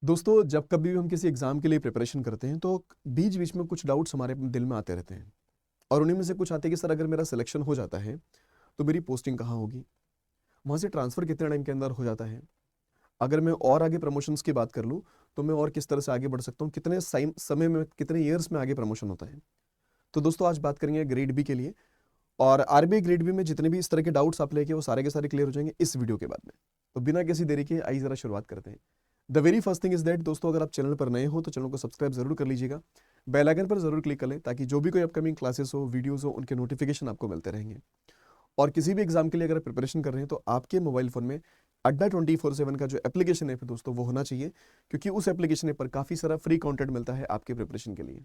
दोस्तों जब कभी भी हम किसी एग्जाम के लिए प्रिपरेशन करते हैं तो बीच बीच में कुछ डाउट्स हमारे दिल में आते रहते हैं। और उन्हीं में से कुछ आते हैं कि सर अगर मेरा सिलेक्शन हो जाता है तो मेरी पोस्टिंग कहाँ होगी, वहाँ से ट्रांसफ़र कितने टाइम के अंदर हो जाता है, अगर मैं और आगे प्रमोशंस की बात कर लूँ तो मैं और किस तरह से आगे बढ़ सकता हूँ, कितने समय में कितने ईयर्स में आगे प्रमोशन होता है। तो दोस्तों आज बात करेंगे ग्रेड बी के लिए। और आरबीआई ग्रेड बी में जितने भी इस तरह के डाउट्स आप लेके वो सारे के सारे क्लियर हो जाएंगे इस वीडियो के बाद में। तो बिना किसी देरी के आइए जरा शुरुआत करते हैं। The very first thing is that दोस्तों, अगर आप चैनल पर नए हो तो चैनल को सब्सक्राइब जरूर कर लीजिएगा, बेल आइकन पर जरूर क्लिक कर लें ताकि जो भी कोई अपकमिंग क्लासेस हो वीडियोस हो उनके नोटिफिकेशन आपको मिलते रहेंगे। और किसी भी एग्जाम के लिए अगर प्रिपरेशन कर रहे हैं तो आपके मोबाइल फोन में अड्डा 24/7 का जो एप्लीकेशन है दोस्तों वो होना चाहिए, क्योंकि उस एप्लीकेशन पर काफ़ी सारा फ्री कंटेंट मिलता है आपके प्रिपरेशन के लिए।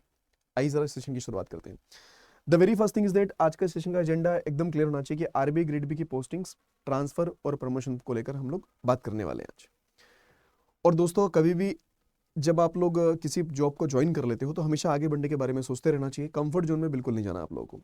आइए जरा सेशन की शुरुआत करते हैं। The very first thing is that आज का सेशन का एजेंडा एकदम क्लियर होना चाहिए कि आरबीआई ग्रेड बी की पोस्टिंग्स, ट्रांसफर और प्रमोशन को लेकर हम लोग बात करने वाले हैं आज। और दोस्तों कभी भी जब आप लोग किसी जॉब को ज्वाइन कर लेते हो तो हमेशा आगे बढ़ने के बारे में सोचते रहना चाहिए, कंफर्ट जोन में बिल्कुल नहीं जाना आप लोगों को,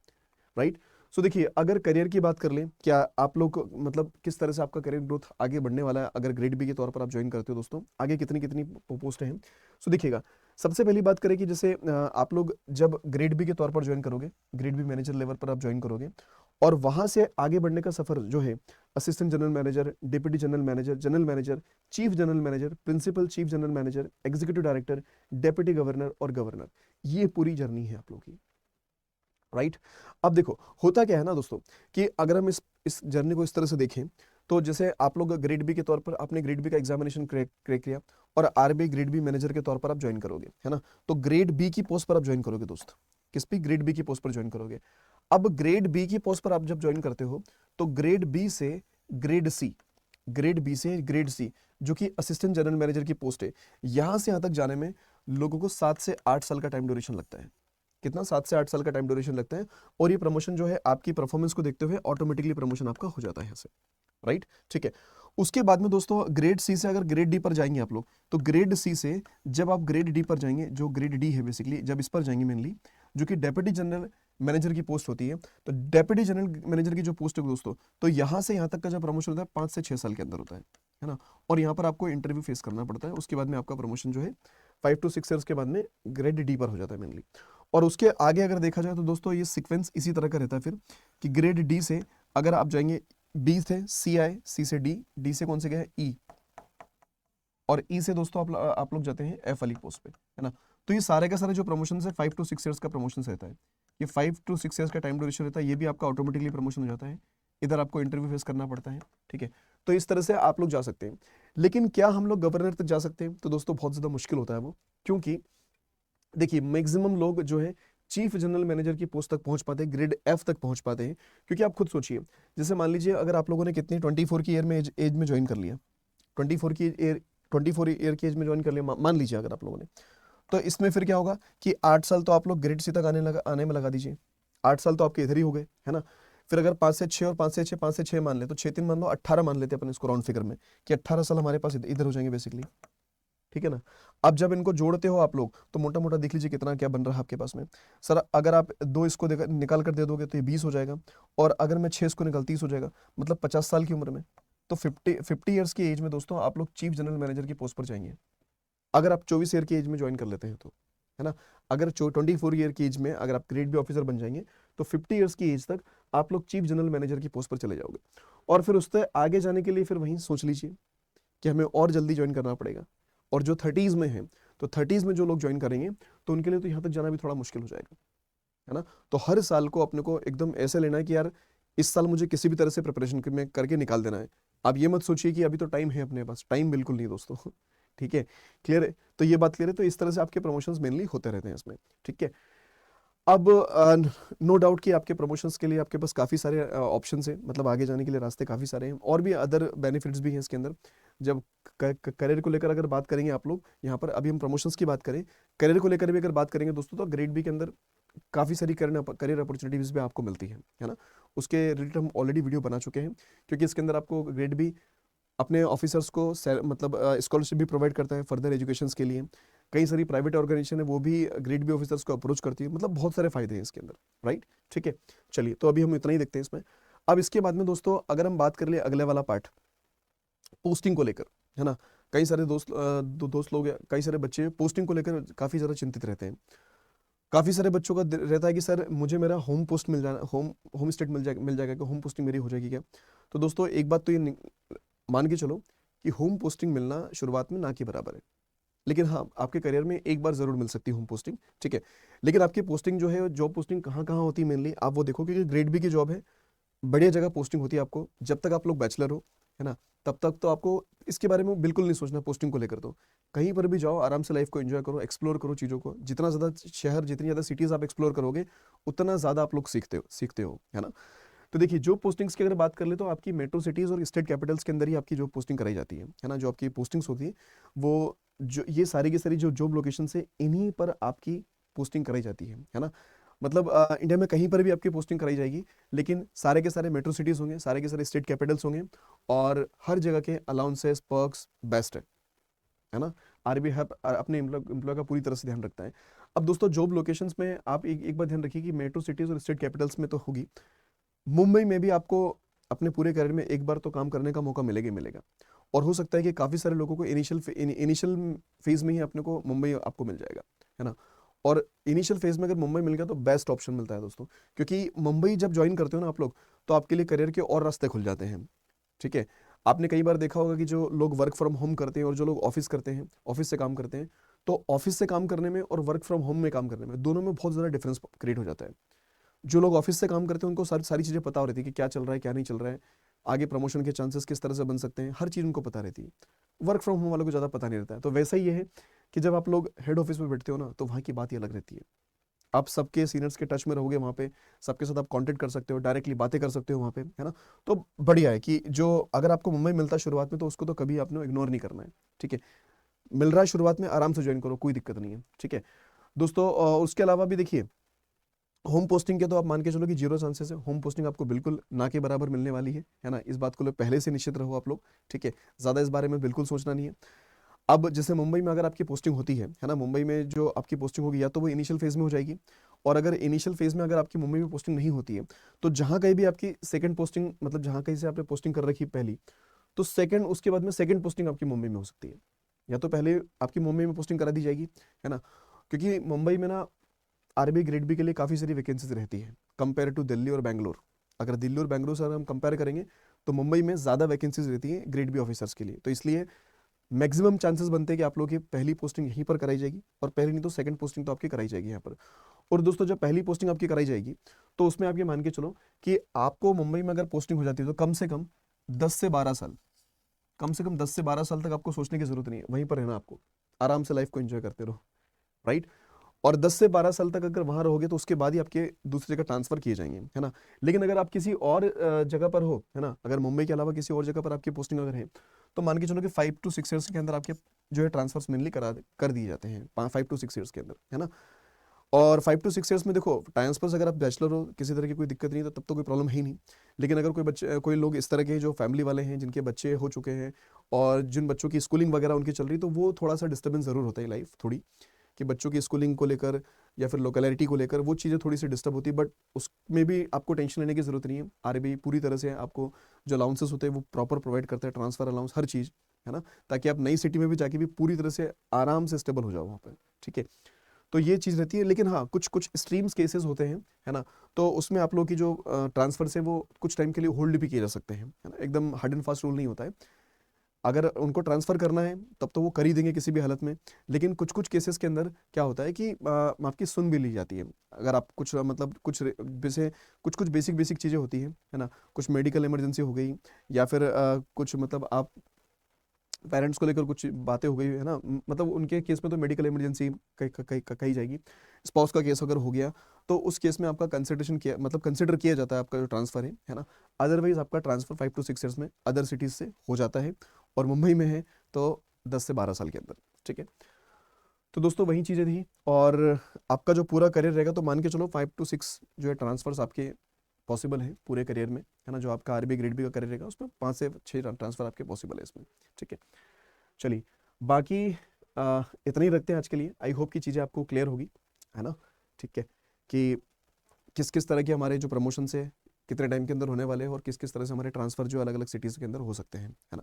राइट। सो देखिए, अगर करियर की बात कर लें, क्या आप लोग मतलब किस तरह से आपका करियर ग्रोथ आगे बढ़ने वाला है अगर ग्रेड बी के तौर पर आप ज्वाइन करते हो दोस्तों, आगे कितनी कितनी पोस्टें हैं। सो देखिएगा, सबसे पहली बात करें कि जैसे आप लोग जब ग्रेड बी के तौर पर ज्वाइन करोगे, ग्रेड बी मैनेजर लेवल पर आप ज्वाइन करोगे और वहां से आगे बढ़ने का सफर जो है, assistant general manager, deputy general manager, chief general manager, principal chief general manager, executive director, deputy governor और गवर्नर, ये पूरी जर्नी है आप लोगों की, राइट। अब देखो होता क्या है ना दोस्तों, कि अगर हम इस जर्नी को इस तरह से देखें तो जैसे आप लोग ग्रेड बी के तौर पर आपने ग्रेड बी का एग्जामिनेशन क्रैक किया और आरबीआई ग्रेड बी मैनेजर के तौर पर आप ज्वाइन करोगे, है ना। तो ग्रेड बी की पोस्ट पर आप ज्वाइन करोगे दोस्त, किस भी ग्रेड बी की पोस्ट पर ज्वाइन करोगे। अब ग्रेड बी की पोस्ट पर आप जब ज्वाइन करते हो तो ग्रेड बी से ग्रेड सी, ग्रेड बी से ग्रेड सी जो कि असिस्टेंट जनरल मैनेजर की पोस्ट है, यहां से यहां तक जाने में लोगों को 7 से 8 साल का टाइम ड्यूरेशन लगता है। कितना? 7 से 8 साल का टाइम ड्यूरेशन लगता है। और ये प्रमोशन जो है आपकी परफॉर्मेंस को देखते हुए ऑटोमेटिकली प्रमोशन आपका हो जाता है यहाँ से, राइट। ठीक है। उसके बाद में दोस्तों ग्रेड सी से अगर ग्रेड डी पर जाएंगे आप लोग, तो ग्रेड सी से जब आप ग्रेड डी पर जाएंगे, जो ग्रेड डी है बेसिकली, जब इस पर जाएंगे मेनली, जो कि डेप्यूटी जनरल मैनेजर की पोस्ट होती है, तो डेप्यूटी जनरल मैनेजर की जो पोस्ट है दोस्तों, तो यहाँ से यहाँ तक का जो प्रमोशन होता है 5 से 6 साल के अंदर होता है ना। और यहाँ पर आपको इंटरव्यू फेस करना पड़ता है, उसके बाद में आपका प्रमोशन जो है 5 to 6 ईयर्स के बाद में ग्रेड डी पर हो जाता है मेनली। और उसके आगे अगर देखा जाए तो दोस्तों ये सीक्वेंस इसी तरह का रहता है फिर, कि ग्रेड डी से अगर आप जाएंगे, बी थे सी आए, सी से डी, डी से कौन से गए ई, और ई से दोस्तों आप लोग जाते हैं एफ वाली पोस्ट पे, है ना। तो ये सारे का सारे जो प्रमोशन है 5 to 6 ईयर्स का प्रमोशन रहता है, ये 5 to 6 ईयर्स का टाइम ड्यूरेशन रहता है, ये भी आपका ऑटोमेटिकली प्रमोशन हो जाता है। इधर आपको इंटरव्यू फेस करना पड़ता है, ठीक है। तो इस तरह से आप लोग जा सकते हैं। लेकिन क्या हम लोग गवर्नर तक जा सकते हैं? तो दोस्तों बहुत ज्यादा मुश्किल होता है वो, क्योंकि देखिए मैक्सिमम लोग जो है चीफ जनरल मैनेजर की पोस्ट तक पहुंच पाते हैं, ग्रेड एफ तक पहुंच पाते हैं। क्योंकि आप खुद सोचिए, जैसे मान लीजिए अगर आप लोगों ने कितनी 24 की ईयर में एज में ज्वाइन कर लिया, 24 की ईयर 24 ईयर की एज में ज्वाइन कर लिया, मान लीजिए अगर आप लोगों ने, तो इसमें फिर क्या होगा कि 8 साल तो आप लोग ग्रेड सी तक आने में लगा दीजिए, 8 साल तो आपके इधर ही हो गए, है ना। फिर अगर 5 से 6 और 5 से 6 मान ले तो 6 3 मान लो 18 मान लेते हैं अपन इसको राउंड फिगर में, कि 18 साल हमारे पास इधर हो जाएंगे बेसिकली, ठीक है ना। अब जब इनको जोड़ते हो आप लोग तो मोटा मोटा देख लीजिए कितना क्या बन रहा है आपके पास में। सर अगर आप दो इसको निकाल कर दे दोगे तो ये 20 हो जाएगा, और अगर मैं 6 इसको निकाल 30 हो जाएगा, मतलब 50 साल की उम्र में, तो 50 ईयर्स की एज में दोस्तों आप लोग चीफ जनरल मैनेजर की पोस्ट पर जाएंगे, अगर आप 24 ईयर की एज में ज्वाइन कर लेते हैं तो, है ना। अगर 24 ईयर की एज में अगर आप ग्रेड बी ऑफिसर बन जाएंगे तो 50 ईयर्स की एज तक आप लोग चीफ जनरल मैनेजर की पोस्ट पर चले जाओगे। और फिर उससे आगे जाने के लिए फिर वहीं सोच लीजिए कि हमें और जल्दी ज्वाइन करना पड़ेगा। और जो 30s में है, तो 30s में जो लोग ज्वाइन करेंगे तो उनके लिए तो यहाँ तक जाना भी थोड़ा मुश्किल हो जाएगा, है ना। तो हर साल को अपने को एकदम ऐसे लेना है कि यार इस साल मुझे किसी भी तरह से प्रिपरेशन में करके निकाल देना है। आप ये मत सोचिए कि अभी तो टाइम है अपने पास, टाइम बिल्कुल नहीं दोस्तों। ठीक है, क्लियर है। तो ये बात क्लियर है। तो इस तरह से आपके प्रमोशंस मेनली होते रहते हैं इसमें, ठीक है। अब नो डाउट कि आपके प्रमोशंस के लिए आपके पास काफ़ी सारे ऑप्शंस हैं, मतलब आगे जाने के लिए रास्ते काफ़ी सारे हैं, और भी अदर बेनिफिट्स भी हैं इसके अंदर। जब करियर को लेकर अगर बात करेंगे आप लोग, यहाँ पर अभी हम प्रमोशंस की बात करें, करियर को लेकर भी अगर बात करेंगे दोस्तों, तो ग्रेड बी के अंदर काफ़ी सारी करियर अपॉर्चुनिटीज़ भी आपको मिलती है ना। उसके रिलेटेड हम ऑलरेडी वीडियो बना चुके हैं, क्योंकि इसके अंदर आपको ग्रेड बी अपने ऑफिसर्स को मतलब स्कॉलरशिप भी प्रोवाइड करता है फर्दर एजुकेशन के लिए। कई सारी प्राइवेट ऑर्गेनाइजेशन है वो भी ग्रेड बी ऑफिसर्स को अप्रोच करती है, मतलब बहुत सारे फायदे हैं इसके अंदर, राइट। ठीक है, चलिए तो अभी हम इतना ही देखते हैं इसमें। अब इसके बाद में दोस्तों अगर हम बात कर ले अगले वाला पार्ट, पोस्टिंग को लेकर, है ना। कई सारे दोस्त लोग, कई सारे बच्चे पोस्टिंग को लेकर काफ़ी ज़्यादा चिंतित रहते हैं। काफ़ी सारे बच्चों का रहता है कि सर मुझे मेरा होम पोस्ट मिल जाना, होम स्टेट मिल जाएगा कि होम पोस्टिंग मेरी हो जाएगी क्या। तो दोस्तों एक बात तो ये मान के चलो कि होम पोस्टिंग मिलना शुरुआत में ना के बराबर है, लेकिन हाँ आपके करियर में एक बार ज़रूर मिल सकती है होम पोस्टिंग, ठीक है। लेकिन आपकी पोस्टिंग जो है, जॉब पोस्टिंग कहाँ कहाँ होती है मेनली आप वो देखो, क्योंकि ग्रेड बी की जॉब है, बढ़िया जगह पोस्टिंग होती है आपको। जब तक आप लोग बैचलर हो, है ना, तब तक तो आपको इसके बारे में बिल्कुल नहीं सोचना पोस्टिंग को लेकर। तो कहीं पर भी जाओ, आराम से लाइफ को एंजॉय करो, एक्सप्लोर करो चीज़ों को। जितना ज़्यादा शहर, जितनी ज़्यादा सिटीज़ आप एक्सप्लोर करोगे, उतना ज़्यादा आप लोग सीखते हो, है ना। तो देखिए जो पोस्टिंग्स की अगर बात कर ले तो आपकी मेट्रो सिटीज़ और स्टेट कैपिटल्स के अंदर ही आपकी जो पोस्टिंग कराई जाती है ना। जो आपकी पोस्टिंग्स होती है वो, जो ये सारी की सारी जो जॉब लोकेशन से, इन्हीं पर आपकी पोस्टिंग कराई जाती है ना। मतलब इंडिया में कहीं पर भी आपकी पोस्टिंग कराई जाएगी, लेकिन सारे के सारे मेट्रो सिटीज़ होंगे, सारे के सारे स्टेट कैपिटल्स होंगे, और हर जगह के अलाउंसेस पर्क्स बेस्ट है ना। आरबीआई अपने एम्प्लॉय का पूरी तरह से ध्यान रखता है। अब दोस्तों जॉब लोकेशंस में आप एक बार ध्यान रखिए कि मेट्रो सिटीज़ और स्टेट कैपिटल्स में तो होगी, मुंबई में भी आपको अपने पूरे करियर में एक बार तो काम करने का मौका मिलेगा ही मिलेगा। और हो सकता है कि काफ़ी सारे लोगों को इनिशियल फेज में ही अपने को मुंबई आपको मिल जाएगा, है ना। और इनिशियल फेज में अगर मुंबई मिल गया तो बेस्ट ऑप्शन मिलता है दोस्तों, क्योंकि मुंबई जब ज्वाइन करते हो ना आप लोग, तो आपके लिए करियर के और रास्ते खुल जाते हैं, ठीक है। आपने कई बार देखा होगा कि जो लोग वर्क फ्रॉम होम करते हैं और जो लोग ऑफिस करते हैं, ऑफिस से काम करते हैं, तो ऑफिस से काम करने में और वर्क फ्रॉम होम में काम करने में, दोनों में बहुत ज़्यादा डिफरेंस क्रिएट हो जाता है। जो लोग ऑफिस से काम करते हैं उनको सारी सारी चीज़ें पता हो रहती है कि क्या चल रहा है, क्या नहीं चल रहा है, आगे प्रमोशन के चांसेस किस तरह से बन सकते हैं, हर चीज़ उनको पता रहती है। वर्क फ्रॉम होम वालों को ज़्यादा पता नहीं रहता है। तो वैसा ही ये है कि जब आप लोग हेड ऑफिस में बैठते हो ना, तो वहाँ की बात ही अलग रहती है। आप सबके सीनियर्स के टच में रहोगे वहाँ पे, सबके साथ आप कांटेक्ट कर सकते हो, डायरेक्टली बातें कर सकते हो वहाँ पे, है ना। तो बढ़िया है कि जो अगर आपको मुंबई मिलता है शुरुआत में, तो उसको तो कभी आपने इग्नोर नहीं करना है, ठीक है। मिल रहा है शुरुआत में, आराम से ज्वाइन करो, कोई दिक्कत नहीं है, ठीक है दोस्तों। उसके अलावा भी देखिए, होम पोस्टिंग के तो आप मान के चलो कि जीरो चांसेस है। होम पोस्टिंग आपको बिल्कुल ना के बराबर मिलने वाली है ना। इस बात को लोग पहले से निश्चित रहो आप लोग, ठीक है। ज़्यादा इस बारे में बिल्कुल सोचना नहीं है। अब जैसे मुंबई में अगर आपकी पोस्टिंग होती है ना, मुंबई में जो आपकी पोस्टिंग होगी, या तो वो इनिशियल फेज में हो जाएगी, और अगर इनिशियल फेज में अगर आपकी मुंबई में पोस्टिंग नहीं होती है, तो जहाँ कहीं भी आपकी सेकंड पोस्टिंग, मतलब जहाँ कहीं से आपने पोस्टिंग कर रखी पहली, तो सेकंड, उसके बाद में सेकंड पोस्टिंग आपकी मुंबई में हो सकती है। या तो पहले आपकी मुंबई में पोस्टिंग करा दी जाएगी, है ना, क्योंकि मुंबई में ना आरबी ग्रेड बी के लिए काफ़ी सारी वैकेंसीज रहती है कंपेयर टू दिल्ली और बैंगलोर। अगर दिल्ली और बैंगलोर से अगर हम कंपेयर करेंगे, तो मुंबई में ज़्यादा वैकेंसीज रहती है ग्रेड बी ऑफिसर्स के लिए। तो इसलिए मैक्सिमम चांसेस बनते हैं कि आप लोगों की पहली पोस्टिंग यहीं पर कराई जाएगी, और पहली नहीं तो सेकंड पोस्टिंग तो आपकी कराई जाएगी यहाँ पर। और दोस्तों जब पहली पोस्टिंग आपकी कराई जाएगी, तो उसमें आप ये मान के चलो कि आपको मुंबई में अगर पोस्टिंग हो जाती है, तो कम से कम 10 से 12 साल, कम से कम 10 से 12 साल तक आपको सोचने की जरूरत नहीं है, वहीं पर रहना आपको, आराम से लाइफ को एंजॉय करते रहो, राइट। और 10 से 12 साल तक अगर वहां रहोगे, तो उसके बाद ही आपके दूसरी जगह ट्रांसफर किए जाएंगे, है ना। लेकिन अगर आप किसी और जगह पर हो, है ना, अगर मुंबई के अलावा किसी और जगह पर आपकी पोस्टिंग अगर है, तो मान के चलो कि 5 to 6 ईयर्स के अंदर आपके जो है ट्रांसफर्स मेनली कर दिए जाते हैं, 5 to 6 ईयर्स के अंदर, है ना। और 5 to 6 ईयर्स में देखो, ट्रांसफर्स अगर आप बैचलर हो, किसी तरह की कोई दिक्कत नहीं, तो तब तो कोई प्रॉब्लम है ही नहीं। लेकिन अगर कोई लोग इस तरह के जो फैमिली वाले हैं, जिनके बच्चे हो चुके हैं, और जिन बच्चों की स्कूलिंग वगैरह उनकी चल रही, तो वो थोड़ा सा डिस्टर्बेंस जरूर होता है लाइफ थोड़ी, कि बच्चों की स्कूलिंग को लेकर या फिर लोकेलिटी को लेकर वो चीज़ें थोड़ी सी डिस्टर्ब होती है। बट उसमें भी आपको टेंशन लेने की ज़रूरत नहीं है। आरबीआई पूरी तरह से आपको जो अलाउंसेस होते हैं वो प्रॉपर प्रोवाइड करता है, ट्रांसफर अलाउंस, हर चीज़, है ना, ताकि आप नई सिटी में भी जाके भी पूरी तरह से आराम से स्टेबल हो जाओ वहाँ पर, ठीक है। तो ये चीज़ रहती है। लेकिन हाँ, कुछ कुछ स्ट्रीम्स केसेस होते हैं, है ना, तो उसमें आप लोग की जो ट्रांसफर से वो कुछ टाइम के लिए होल्ड भी किए जा सकते हैं, है ना। एकदम हार्ड एंड फास्ट रूल नहीं होता है। अगर उनको ट्रांसफ़र करना है, तब तो वो कर ही देंगे किसी भी हालत में। लेकिन कुछ कुछ केसेस के अंदर क्या होता है कि आपकी सुन भी ली जाती है। अगर आप कुछ मतलब कुछ जैसे कुछ कुछ बेसिक बेसिक चीज़ें होती हैं, है ना, कुछ मेडिकल इमरजेंसी हो गई, या फिर कुछ मतलब आप पेरेंट्स को लेकर कुछ बातें हो गई, है ना, मतलब उनके केस में तो मेडिकल इमरजेंसी कही जाएगी। स्पाउस का केस अगर हो गया, तो उस केस में आपका कंसिडरेशन किया, मतलब कंसिडर किया जाता है आपका जो ट्रांसफ़र है ना। अदरवाइज आपका ट्रांसफ़र 5 to 6 ईयर्स में अदर सिटीज़ से हो जाता है, और मुंबई में है तो 10 से 12 साल के अंदर, ठीक है। तो दोस्तों वही चीज़ें थी। और आपका जो पूरा करियर रहेगा, तो मान के चलो 5 to 6 जो है ट्रांसफर्स आपके पॉसिबल है पूरे करियर में, है ना। जो आपका आरबी ग्रेड बी का करियर रहेगा, उसमें 5 से 6 ट्रांसफर आपके पॉसिबल है इसमें, ठीक है। चलिए, बाकी इतना ही रखते हैं आज के लिए। आई होप कि चीज़ें आपको क्लियर होगी, है ना, ठीक है, कि किस किस तरह के हमारे जो प्रमोशन है कितने टाइम के अंदर होने वाले हैं, और किस किस तरह से हमारे ट्रांसफ़र जो अलग अलग सिटीज़ के अंदर हो सकते हैं, है ना।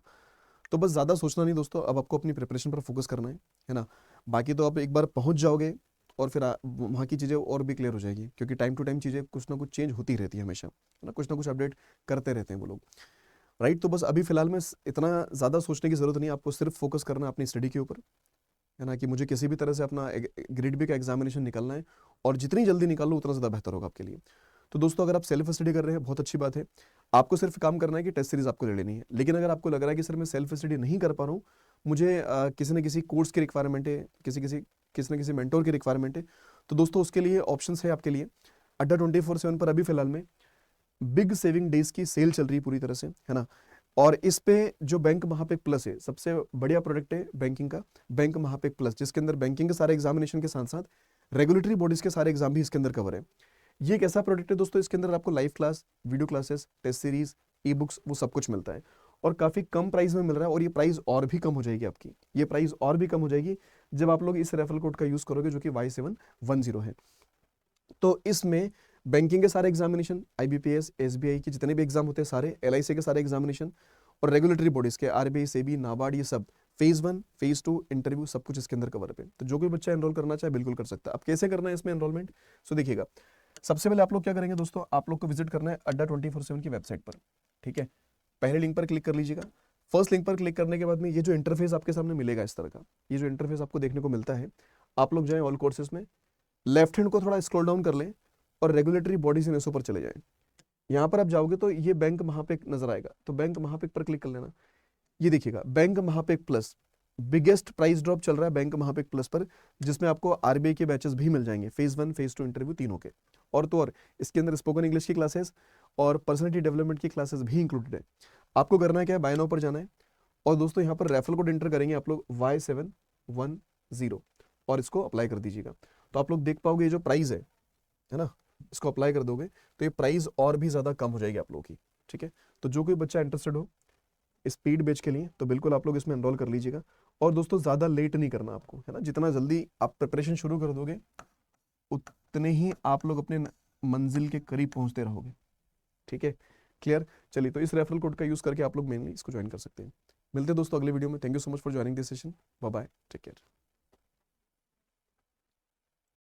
तो बस ज़्यादा सोचना नहीं दोस्तों, अब आपको अपनी प्रिपरेशन पर फोकस करना है ना। बाकी तो आप एक बार पहुंच जाओगे और फिर वहाँ की चीज़ें और भी क्लियर हो जाएगी, क्योंकि टाइम टू टाइम चीज़ें कुछ ना कुछ चेंज होती रहती है हमेशा, है ना कुछ अपडेट करते रहते हैं वो लोग, राइट। तो बस अभी फिलहाल में इतना ज़्यादा सोचने की ज़रूरत नहीं है, आपको सिर्फ फोकस करना है अपनी स्टडी के ऊपर, है ना, कि मुझे किसी भी तरह से अपना ग्रेड बी का एग्जामिनेशन निकालना है, और जितनी जल्दी निकाल लो उतना ज़्यादा बेहतर होगा आपके लिए। तो दोस्तों अगर आप सेल्फ स्टडी कर रहे हैं बहुत अच्छी बात है, आपको सिर्फ काम करना है कि टेस्ट सीरीज आपको ले लेनी है। लेकिन अगर आपको लग रहा है कि सर मैं सेल्फ स्टडी नहीं कर पा रहा हूँ, मुझे किसी न किसी कोर्स की रिक्वायरमेंट है, किसी न किसी मेंटोर की रिक्वायरमेंट है, तो दोस्तों उसके लिए ऑप्शंस है आपके लिए। अड्डा 24/7 पर अभी फिलहाल में बिग सेविंग डेज की सेल चल रही है पूरी तरह से, है ना। और इस पे जो बैंक महापिक प्लस है, सबसे बढ़िया प्रोडक्ट है बैंकिंग का, बैंक महापिक प्लस, जिसके अंदर बैंकिंग के सारे एग्जामिनेशन के साथ साथ रेगुलेटरी बॉडीज के सारे एग्जाम भी इसके अंदर कवर है। ये एक ऐसा प्रोडक्ट है दोस्तों, इसके अंदर आपको live class, video classes, test series, e books, वो सब कुछ मिलता है, और काफ़ी कम प्राइस में मिल रहा है। और ये प्राइस और भी कम हो जाएगी आपकी, ये प्राइस और भी कम हो जाएगी जब आप लोग इस रेफरल कोड का यूज़ करोगे, जो कि Y710 है। तो इसमें बैंकिंग के सारे एग्जामिनेशन, IBPS, SBI के जितने भी एग्जाम होते हैं सारे, LIC के सारे एग्जामिनेशन, और रेगुलेटरी बॉडीज के RBI, SEBI, नाबार्ड, ये सब फेज 1, फेज 2 इंटरव्यू सब कुछ इसके अंदर कवर पे। तो जो कोई बच्चा एनरोल करना चाहे बिल्कुल कर सकता है। अब कैसे करना है इसमें एनरोलमेंट, सो देखिएगा, सबसे पहले आप लोग क्या करेंगे दोस्तों, आप लोग को विजिट करना है अड्डा 24/7 की वेबसाइट पर, ठीक है। पहले लिंक पर क्लिक कर लीजिएगा। फर्स्ट लिंक पर क्लिक करने के बाद में ये जो इंटरफेस आपके सामने मिलेगा इस तरह का, ये जो इंटरफेस आपको देखने को मिलता है, आप लोग जाएं ऑल कोर्सेज में, लेफ्ट हैंड को थोड़ा स्क्रॉल डाउन कर लें और रेगुलेटरी बॉडीज इन पर चले जाएं। यहाँ पर आप जाओगे तो ये बैंक महापिक नजर आएगा, तो बैंक महापिक पर क्लिक कर लेना। ये देखिएगा बैंक महापिक प्लस, बिगेस्ट प्राइस ड्रॉप चल रहा है बैंक महापिक प्लस पर, जिसमें आपको RBI के बैचेस भी मिल जाएंगे, फेज 1, फेज 2 इंटरव्यू तीनों के, और तो और इसके अंदर स्पोकन इंग्लिश की क्लासेस और पर्सनैलिटी डेवलपमेंट की क्लासेस भी इंक्लूडेड है। आपको करना क्या है, बाय नाउ पर जाना है, और दोस्तों यहाँ पर रेफरल कोड एंटर करेंगे आप लोग Y710, और इसको अप्लाई कर दीजिएगा। तो आप लोग देख पाओगे ये जो प्राइस है ना, इसको अप्लाई कर दोगे तो ये प्राइस और भी ज़्यादा कम हो जाएगी आप लोगों की, ठीक है। तो जो कोई बच्चा इंटरेस्टेड हो स्पीड बैच के लिए, तो बिल्कुल आप लोग इसमें एनरोल कर लीजिएगा। और दोस्तों ज़्यादा लेट नहीं करना आपको, है ना, जितना जल्दी आप प्रिपरेशन शुरू कर दोगे उतने ही आप लोग अपने मंजिल के करीब पहुंचते रहोगे, ठीक है, क्लियर। चलिए, तो इस रेफरल कोड का यूज़ करके आप लोग मेनली इसको ज्वाइन कर सकते हैं। मिलते हैं दोस्तों अगले वीडियो में। Thank you so much for joining this session. Bye bye, take care.